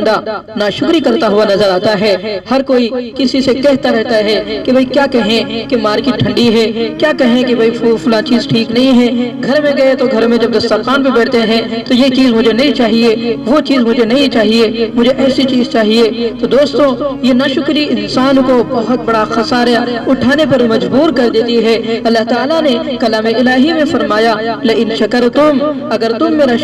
بندہ ناشکری کرتا ہوا نظر آتا ہے۔ ہر کوئی کسی سے کہتا رہتا ہے کہ بھئی کیا کہیں کہ مارکیٹ ٹھنڈی ہے، کیا کہیں کہ بھئی فلاں چیز ٹھیک نہیں ہے۔ گھر میں گئے تو گھر میں جب دسترخوان پہ بیٹھتے ہیں تو یہ چیز مجھے نہیں چاہیے، وہ چیز مجھے نہیں چاہیے، مجھے ایسی چیز چاہیے۔ تو دوستو یہ ناشکری انسان کو بہت بڑا خسارہ اٹھانے پر مجبور کر دیتی ہے۔ اللہ تعالیٰ نے کلام الہی میں فرمایا لئن شکرتم، اگر تم میرا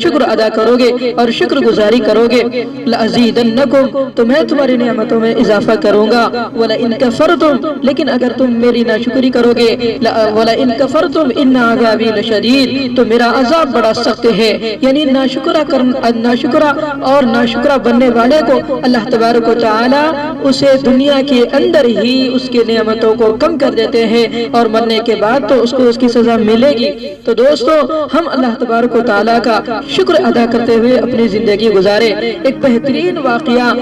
شکر ادا کرو گے اور شکر گزاری کرو گے، لأزیدنکم، تو میں تمہاری نعمتوں میں اضافہ کروں گا، ولئن کفرتم، لیکن اگر تم میری ناشکری کرو گے، ولئن کفرتم ان عذابی لشدید، تو میرا عذاب بڑا سخت ہے۔ یعنی ناشکرہ اور ناشکرہ بننے والے کو اللہ تبارک و تعالی اسے دنیا کے اندر ہی اس کے نعمتوں کو کم کر دیتے ہیں اور مرنے کے بعد تو اس کو اس کی سزا ملے گی۔ تو دوستو ہم اللہ تبارک و تعالی کا شکر ادا کرتے ہوئے اپنی زندگی گزارے۔ ایک بہترین واقعہ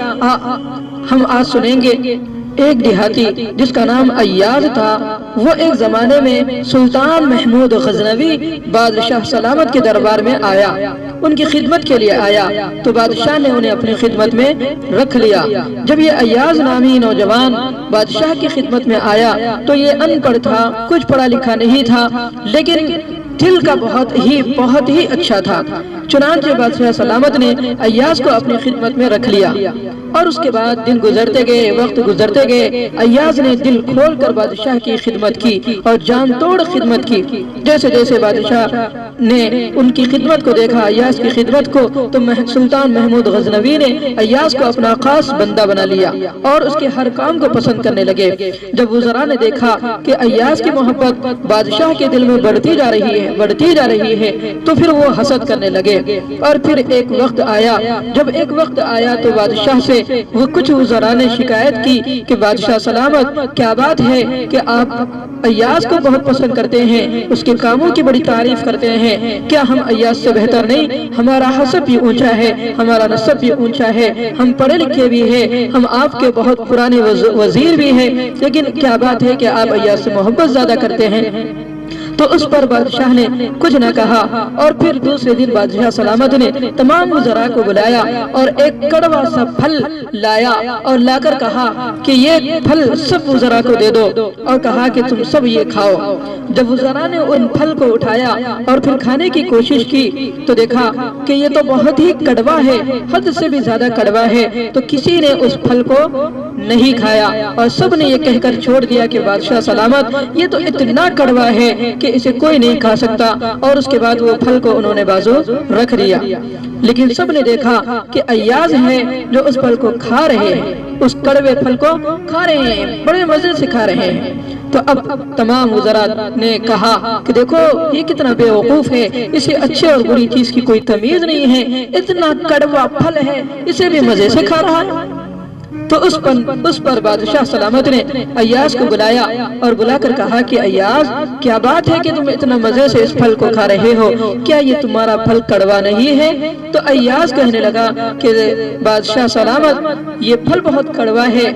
ہم آج سنیں گے۔ ایک دیہاتی جس کا نام ایاز تھا، وہ ایک زمانے میں سلطان محمود غزنوی بادشاہ سلامت کے دربار میں آیا، ان کی خدمت کے لیے آیا، تو بادشاہ نے انہیں اپنی خدمت میں رکھ لیا۔ جب یہ ایاز نامی نوجوان بادشاہ کی خدمت میں آیا تو یہ ان پڑھ تھا، کچھ پڑھا لکھا نہیں تھا، لیکن دل کا بہت ہی اچھا تھا۔ چنانچہ بادشاہ سلامت نے ایاز کو اپنی خدمت میں رکھ لیا، اور اس کے بعد دن گزرتے گئے، وقت گزرتے گئے، ایاز نے دل کھول کر بادشاہ کی خدمت کی اور جان توڑ خدمت کی۔ جیسے جیسے بادشاہ نے ان کی خدمت کو دیکھا، ایاز کی خدمت کو، تو سلطان محمود غزنوی نے ایاز کو اپنا خاص بندہ بنا لیا اور اس کے ہر کام کو پسند کرنے لگے۔ جب وزراء نے دیکھا کہ ایاز کی محبت بادشاہ کے دل میں بڑھتی جا رہی ہے تو پھر وہ حسد کرنے لگے۔ اور پھر ایک وقت آیا تو بادشاہ سے وہ کچھ وزراء نے شکایت کی کہ بادشاہ سلامت، کیا بات ہے کہ آپ ایاز کو بہت پسند کرتے ہیں، اس کے کاموں کی بڑی تعریف کرتے ہیں، کیا ہم ایاز سے بہتر نہیں؟ ہمارا حسب بھی اونچا ہے، ہمارا نسب بھی اونچا ہے، ہم پڑھے لکھے بھی ہیں، ہم آپ کے بہت پرانے وزیر بھی ہیں، لیکن کیا بات ہے کہ آپ ایاز سے محبت زیادہ کرتے ہیں؟ تو اس پر بادشاہ نے کچھ نہ کہا، اور پھر دوسرے دن بادشاہ سلامت نے تمام وزراء کو بلایا اور ایک کڑوا سا پھل لایا اور لا کر کہا کہ یہ پھل سب وزراء کو دے دو، اور کہا کہ تم سب یہ کھاؤ۔ جب وزراء نے ان پھل کو اٹھایا اور پھر کھانے کی کوشش کی تو دیکھا کہ یہ تو بہت ہی کڑوا ہے، حد سے بھی زیادہ کڑوا ہے، تو کسی نے اس پھل کو نہیں کھایا اور سب نے یہ کہہ کر چھوڑ دیا کہ بادشاہ سلامت یہ تو اتنا کڑوا ہے کہ اسے کوئی نہیں کھا سکتا، اور اس کے بعد وہ پھل کو انہوں نے بازو رکھ دیا۔ لیکن سب نے دیکھا کہ ایاز ہے جو اس پھل کو کھا رہے ہیں، اس کڑوے پھل کو کھا رہے ہیں، بڑے مزے سے کھا رہے ہیں۔ تو اب تمام وزراء نے کہا کہ دیکھو یہ کتنا بے وقوف ہے، اسے اچھے اور بری چیز کی کوئی تمیز نہیں ہے، اتنا کڑوا پھل ہے، اسے بھی مزے سے کھا رہا ہے۔ تو اس پر بادشاہ سلامت نے ایاز کو بلایا اور بلا کر کہا کہ ایاز، کیا بات ہے کہ تم اتنا مزے سے اس پھل کو کھا رہے ہو؟ کیا یہ تمہارا پھل کڑوا نہیں ہے؟ تو ایاز کہنے لگا کہ بادشاہ سلامت یہ پھل بہت کڑوا ہے۔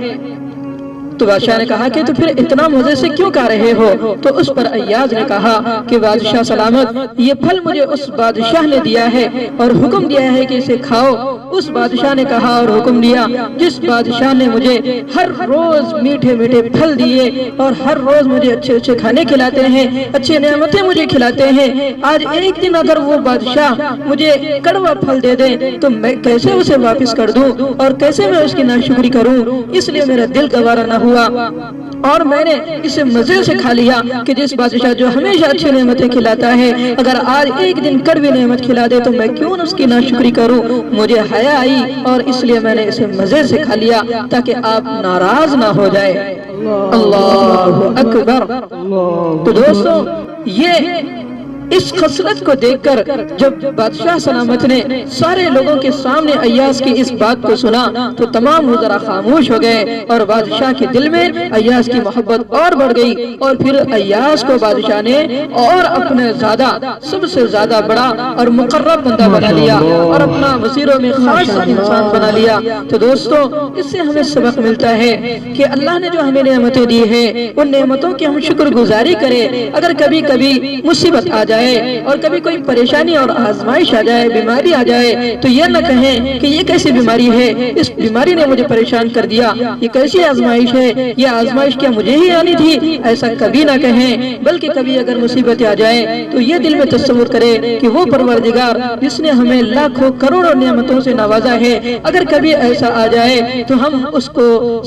تو بادشاہ نے کہا کہ تو پھر اتنا مزے سے کیوں کھا رہے ہو؟ تو اس پر ایاز نے کہا کہ بادشاہ سلامت یہ پھل مجھے اس بادشاہ نے دیا ہے اور حکم دیا ہے کہ اسے کھاؤ۔ اس بادشاہ نے کہا اور حکم دیا جس بادشاہ نے مجھے ہر روز میٹھے میٹھے پھل دیے اور ہر روز مجھے اچھے اچھے کھانے کھلاتے ہیں، اچھے نعمتیں مجھے کھلاتے ہیں، آج ایک دن اگر وہ بادشاہ مجھے کڑوا پھل دے دے تو میں کیسے اسے واپس کر دوں اور کیسے میں اس کی ناشکری کروں؟ اس لیے میرا دل گوارا نہ ہوا اور میں نے اسے مزے سے کھا لیا کہ جس بادشاہ جو ہمیشہ اچھی نعمتیں کھلاتا ہے اگر آج ایک دن کڑوی نعمت کھلا دے تو میں کیوں اس کی ناشکری کروں؟ مجھے حیا آئی اور اس لیے میں نے اسے مزے سے کھا لیا تاکہ آپ ناراض نہ ہو جائے۔ اللہ اکبر۔ تو دوستو یہ اس خصلت کو دیکھ کر جب بادشاہ سلامت نے سارے لوگوں کے سامنے ایاز کی اس بات کو سنا تو تمام وزراء خاموش ہو گئے اور بادشاہ کے دل میں ایاز کی محبت اور بڑھ گئی، اور پھر ایاز کو بادشاہ نے اور اپنے سب سے زیادہ بڑا اور مقرب بندہ بنا لیا اور اپنا وزیروں میں خاص انسان بنا لیا۔ تو دوستو اس سے ہمیں سبق ملتا ہے کہ اللہ نے جو ہمیں نعمتیں دی ہیں ان نعمتوں کی ہم شکر گزاری کریں۔ اگر کبھی کبھی مصیبت آ جائے جائے اور کبھی کوئی پریشانی اور آزمائش آ جائے، بیماری آ جائے، تو یہ نہ کہیں کہ یہ کیسی بیماری ہے، اس بیماری نے مجھے پریشان کر دیا، یہ کیسی آزمائش ہے، یہ آزمائش کیا مجھے ہی آنی تھی، ایسا کبھی نہ کہیں۔ بلکہ کبھی اگر مصیبت آ جائے تو یہ دل میں تصور کرے کہ وہ پروردگار جس نے ہمیں لاکھوں کروڑوں نعمتوں سے نوازا ہے، اگر کبھی ایسا آ جائے تو ہم اس کو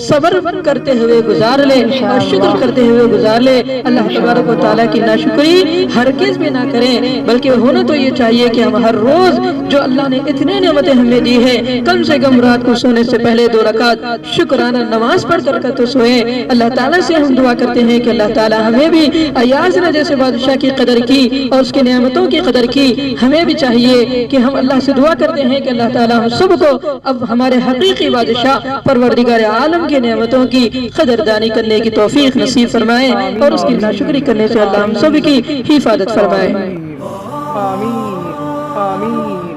صبر کرتے ہوئے گزار لیں اور شکر کرتے ہوئے گزار لیں۔ اللہ تبارک و تعالیٰ کی ناشکری ہرگز بھی نہ کریں، بلکہ ہونا تو یہ چاہیے کہ ہم ہر روز جو اللہ نے اتنے نعمتیں ہمیں دی ہے، کم سے کم رات کو سونے سے پہلے 2 رکعت شکرانہ نماز پڑھ کر تو سوئیں۔ اللہ تعالیٰ سے ہم دعا کرتے ہیں کہ اللہ تعالیٰ ہمیں بھی ایاز نے جیسے بادشاہ کی قدر کی اور اس کے نعمتوں کی قدر کی، ہمیں بھی چاہیے کہ ہم اللہ سے دعا کرتے ہیں کہ اللہ تعالیٰ ہم سب کو اب ہمارے حقیقی بادشاہ پروردگار عالم کی نعمتوں کی قدردانی کرنے کی توفیق نصیب فرمائے اور اس کی ناشکری کرنے سے اللہ ہم سب کی حفاظت فرمائے۔ آمین آمین۔